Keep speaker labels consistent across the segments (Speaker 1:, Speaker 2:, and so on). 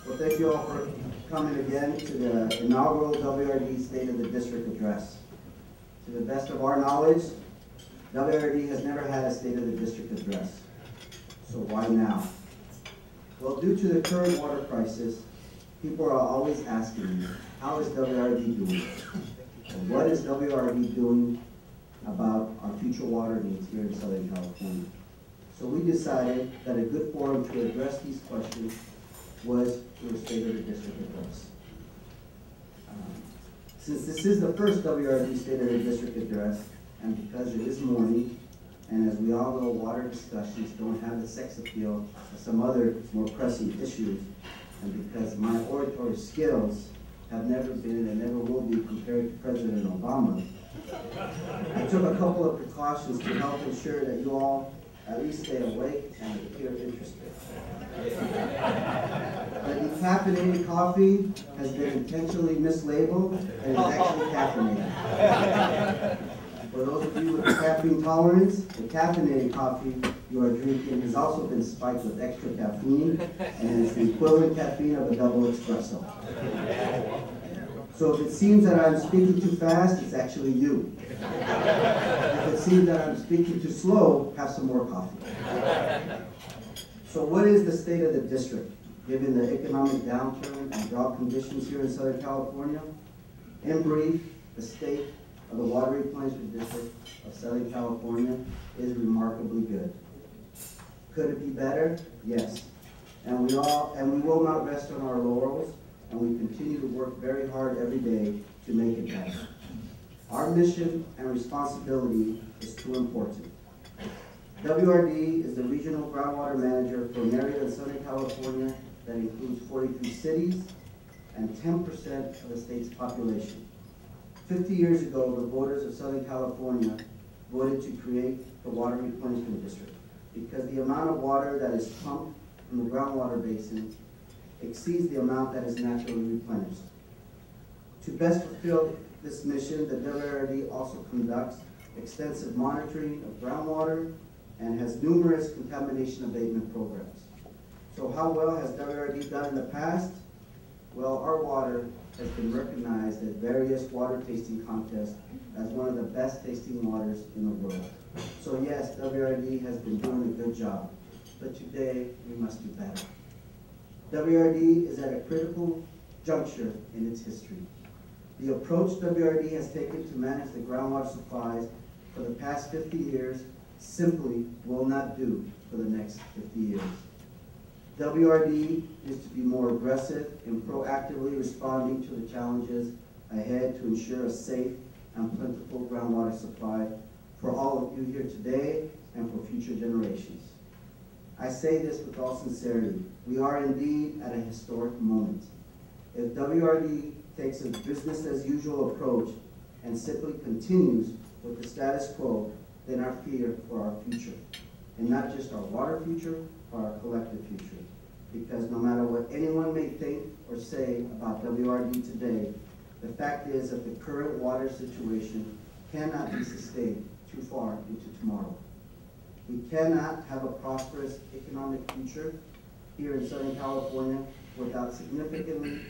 Speaker 1: Well, thank you all for coming again to the inaugural WRD State of the District Address. To the best of our knowledge, WRD has never had a State of the District Address. So why now? Well, due to the current water crisis, people are always asking me, how is WRD doing? And what is WRD doing about our future water needs here in Southern California? So we decided that a good forum to address these questions was through a State of the District Address. Since this is the first WRD State of the District Address, and because it is morning, and as we all know, water discussions don't have the sex appeal of some other more pressing issues, and because my oratory skills have never been and never will be compared to President Obama, I took a couple of precautions to help ensure that you all at least stay awake and appear interested. The decaffeinated coffee has been intentionally mislabeled and is actually caffeinated. For those of you with caffeine tolerance, the caffeinated coffee you are drinking has also been spiked with extra caffeine, and it's the equivalent caffeine of a double espresso. So if it seems that I'm speaking too fast, it's actually you. If it seems that I'm speaking too slow, have some more coffee. So what is the state of the district, given the economic downturn and drought conditions here in Southern California? In brief, the state of the Water Replenishment District of Southern California is remarkably good. Could it be better? Yes. And we will not rest on our laurels, and we continue to work very hard every day to make it better. Our mission and responsibility is too important. WRD is the regional groundwater manager for an area in Southern California that includes 43 cities and 10% of the state's population. 50 years ago, the voters of Southern California voted to create the Water Replenishment District because the amount of water that is pumped from the groundwater basin exceeds the amount that is naturally replenished. To best fulfill this mission, the WRD also conducts extensive monitoring of groundwater and has numerous contamination abatement programs. So how well has WRD done in the past? Well, our water has been recognized at various water tasting contests as one of the best tasting waters in the world. So yes, WRD has been doing a good job, but today we must do better. WRD is at a critical juncture in its history. The approach WRD has taken to manage the groundwater supplies for the past 50 years simply will not do for the next 50 years. WRD is to be more aggressive in proactively responding to the challenges ahead to ensure a safe and plentiful groundwater supply for all of you here today and for future generations. I say this with all sincerity. We are indeed at a historic moment. If WRD takes a business as usual approach and simply continues with the status quo, then our fear for our future, and not just our water future, but our collective future. Because no matter what anyone may think or say about WRD today, the fact is that the current water situation cannot be sustained too far into tomorrow. We cannot have a prosperous economic future here in Southern California without significantly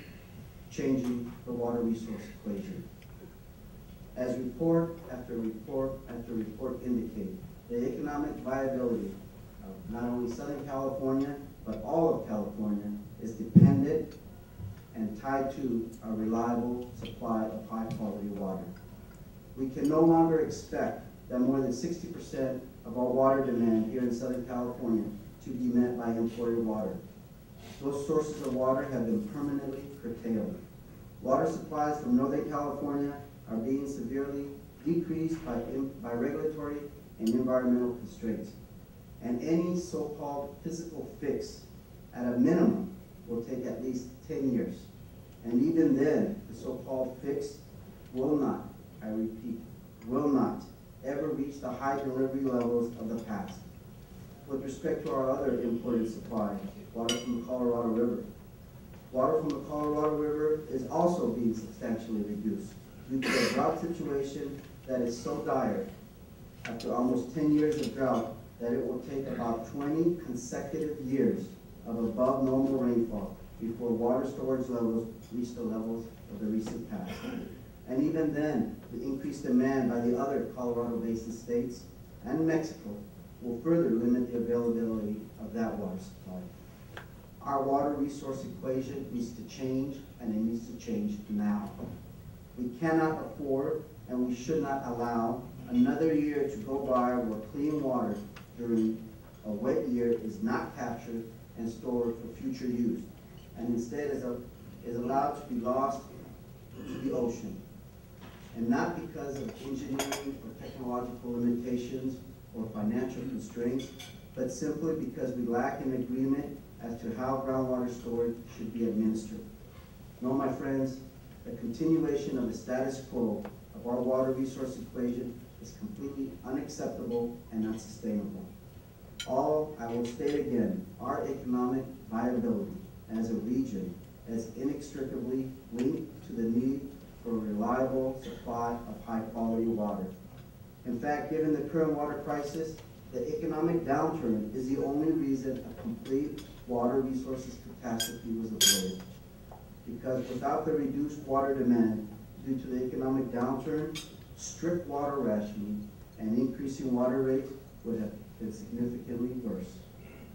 Speaker 1: changing the water resource equation. As report after report after report indicate, the economic viability of not only Southern California, but all of California is dependent and tied to a reliable supply of high quality water. We can no longer expect that more than 60% of our water demand here in Southern California to be met by imported water. Those sources of water have been permanently curtailed. Water supplies from Northern California are being severely decreased by regulatory and environmental constraints. And any so-called physical fix, at a minimum, will take at least 10 years. And even then, the so-called fix will not, I repeat, will not ever reach the high delivery levels of the past. With respect to our other imported supply, water from the Colorado River. Water from the Colorado River is also being substantially reduced due to a drought situation that is so dire after almost 10 years of drought that it will take about 20 consecutive years of above normal rainfall before water storage levels reached the levels of the recent past. And even then, the increased demand by the other Colorado Basin states and Mexico will further limit the availability of that water supply. Our water resource equation needs to change, and it needs to change now. We cannot afford, and we should not allow another year to go by where clean water during a wet year is not captured and stored for future use, and instead is allowed to be lost to the ocean. And not because of engineering or technological limitations or financial constraints, but simply because we lack an agreement as to how groundwater storage should be administered. No, my friends, the continuation of the status quo of our water resource equation is completely unacceptable and unsustainable. I will state again, our economic viability as a region is inextricably linked to the need for a reliable supply of high-quality water. In fact, given the current water crisis, the economic downturn is the only reason a complete water resources catastrophe was avoided. Because without the reduced water demand due to the economic downturn, strict water rationing and increasing water rates would have been significantly worse.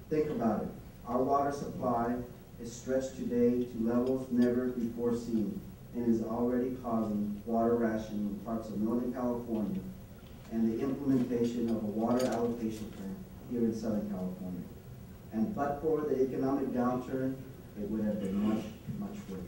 Speaker 1: Think about it. Our water supply is stretched today to levels never before seen and is already causing water rationing in parts of Northern California and the implementation of a water allocation plan here in Southern California. And but for the economic downturn, it would have been much, much worse.